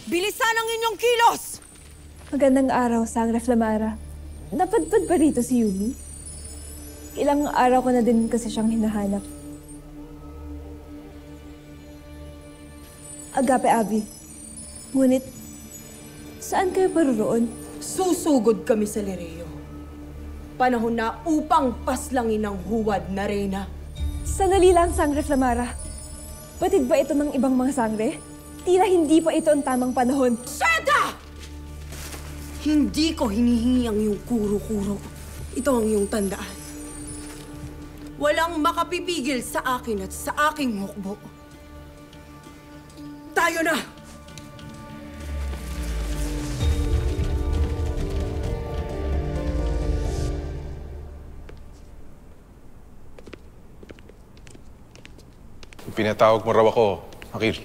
Bilisan ang inyong kilos! Magandang araw, Sangre Flamara. Napadpad ba rito si Yumi? Ilang araw ko na din kasi siyang hinahanap. Agape, Abi. Ngunit, saan kayo paroroon? Susugod kami sa Lereo. Panahon na upang paslangin ang huwad na reyna. Sandali lang, Sangre Flamara. Batid ba ito ng ibang mga sangre? Tila hindi pa ito ang tamang panahon. Seda! Hindi ko hinihingi ang iyong kuro-kuro. Ito ang iyong tandaan. Walang makapipigil sa akin at sa aking hukbo. Tayo na! Pinatawag mo raw ako, Akil.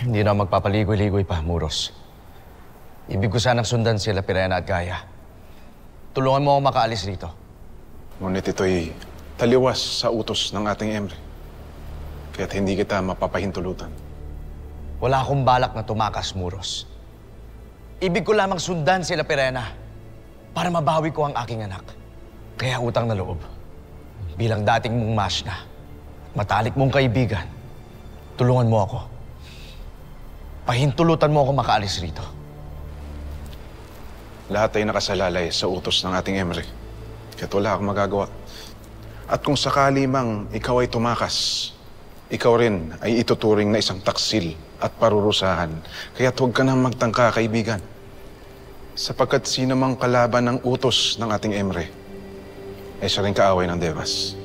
Hindi na magpapaligoy-ligoy pa, Muros. Ibig ko sanang sundan sila Pirena at Gaia. Tulungan mo ako makaalis rito. Ngunit ito'y taliwas sa utos ng ating Emre. Kaya't hindi kita mapapahintulutan. Wala akong balak na tumakas, Muros. Ibig ko lamang sundan sila Pirena para mabawi ko ang aking anak. Kaya utang na loob. Bilang dating mong masna, matalik mong kaibigan, tulungan mo ako. Pahintulutan mo ako makaalis rito. Lahat ay nakasalalay sa utos ng ating Emre. Kaya't wala akong magagawa. At kung sakali mang ikaw ay tumakas, ikaw rin ay ituturing na isang taksil at parurusahan. Kaya't huwag ka nang magtangka, kaibigan. Sapagkat sino mang kalaban ng utos ng ating Emre ay siya rin kaaway ng Devas.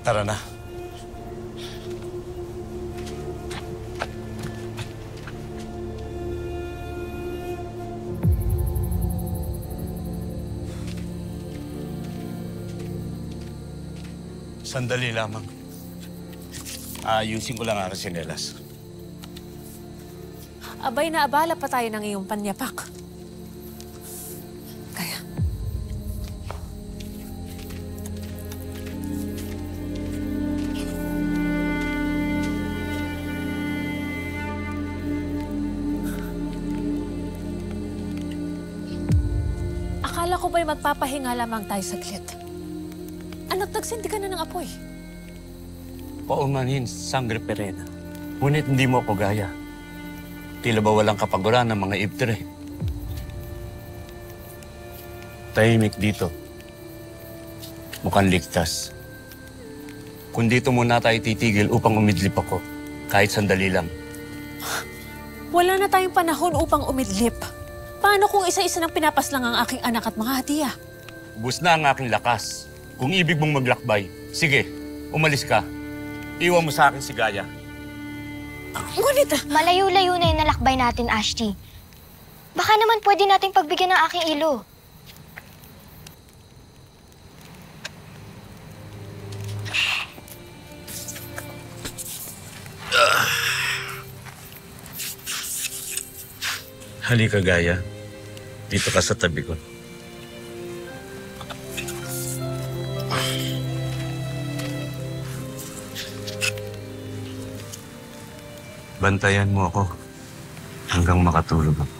Tara na. Sandali lamang. Ayusin ko lang ang sinelas. Abay, naabala pa tayo ng iyong panyapak. Kaya... Akala ko ba'y magpapahinga lamang tayo saglit? Anak, nagsindi ka na ng apoy. Paumanhin, Sangre Pirena. Ngunit hindi mo ako gaya. Tila ba walang kapaguran ng mga ibtere? Tahimik dito. Mukhang ligtas. Kung dito muna tayo titigil upang umidlip ako, kahit sandali lang. Wala na tayong panahon upang umidlip. Paano kung isa-isa nang pinapaslang ang aking anak at mga hatiya? Ubus na ang aking lakas. Kung ibig mong maglakbay, sige, umalis ka. Iwan mo sa akin si Gaia. Ngunit... Malayo-layo na yung nalakbay natin, Ashti. Baka naman pwede nating pagbigyan ng aking ilo. Halika, Gaia. Dito ka sa tabi ko. Bantayan mo ako hanggang makatulog ako.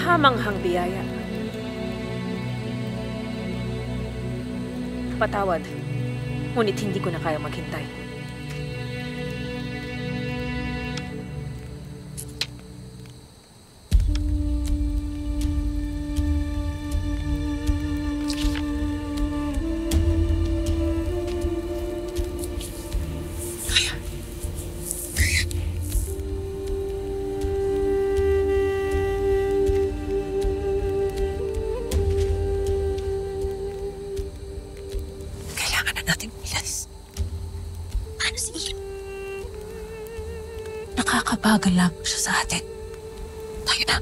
Kahamanghang biyaya. Patawad, ngunit hindi ko na kaya maghintay. Nakakabagal lang siya sa atin. Tayo na.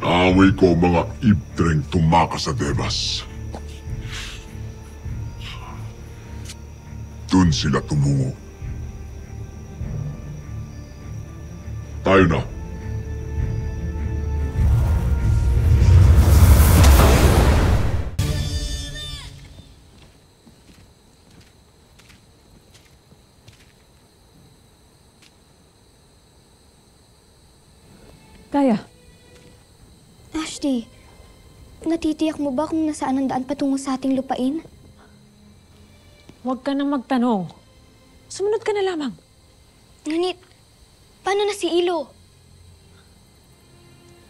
Naaway ko ang mga ibtreng tumakas sa Devas. Doon sila tumungo. Tayo na. Kaya. Ashley, natitiyak mo ba kung nasaan ang daan patungo sa ating lupain? Huwag ka nang magtanong. Sumunod ka na lamang. Ngunit, paano na si Ilo?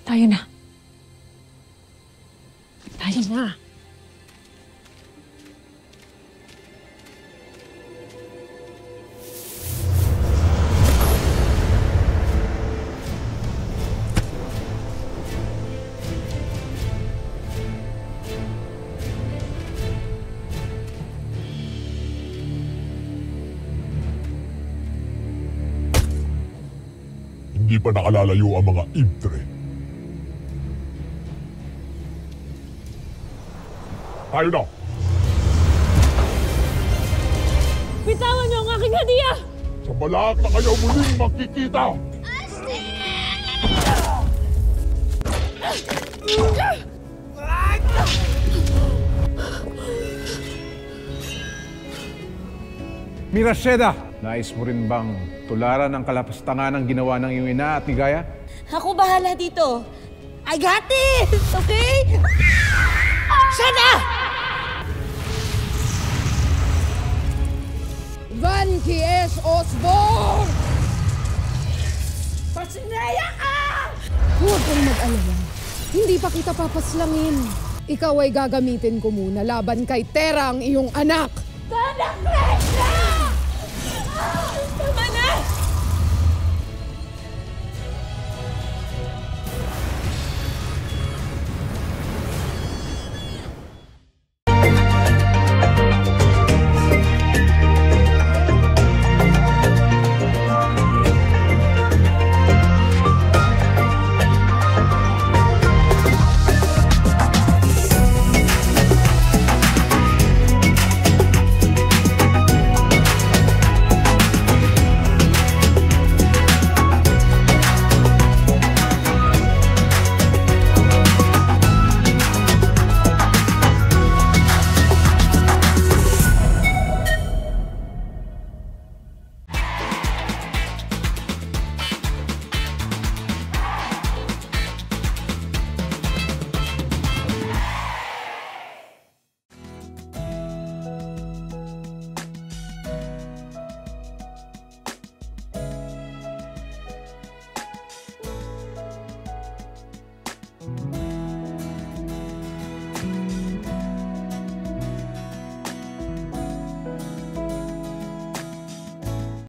Tayo na. Tayo na. Hindi pa nakalalayo ang mga ibtre. Tayo na! Bitawan niyo ang aking hadiah! Sa balak na kayo muling makikita! Mirasheda, nais mo rin bang tularan ang kalapastangan ng ginawa ng iyong ina at ni Gaia? Ako bahala dito. I got this! Okay? Sheda! Van Kies Osborn! Pasinaya ka! Huwag kang mag-alala. Hindi pa kita papaslangin. Ikaw ay gagamitin ko muna laban kay Tera ang iyong anak. Anak,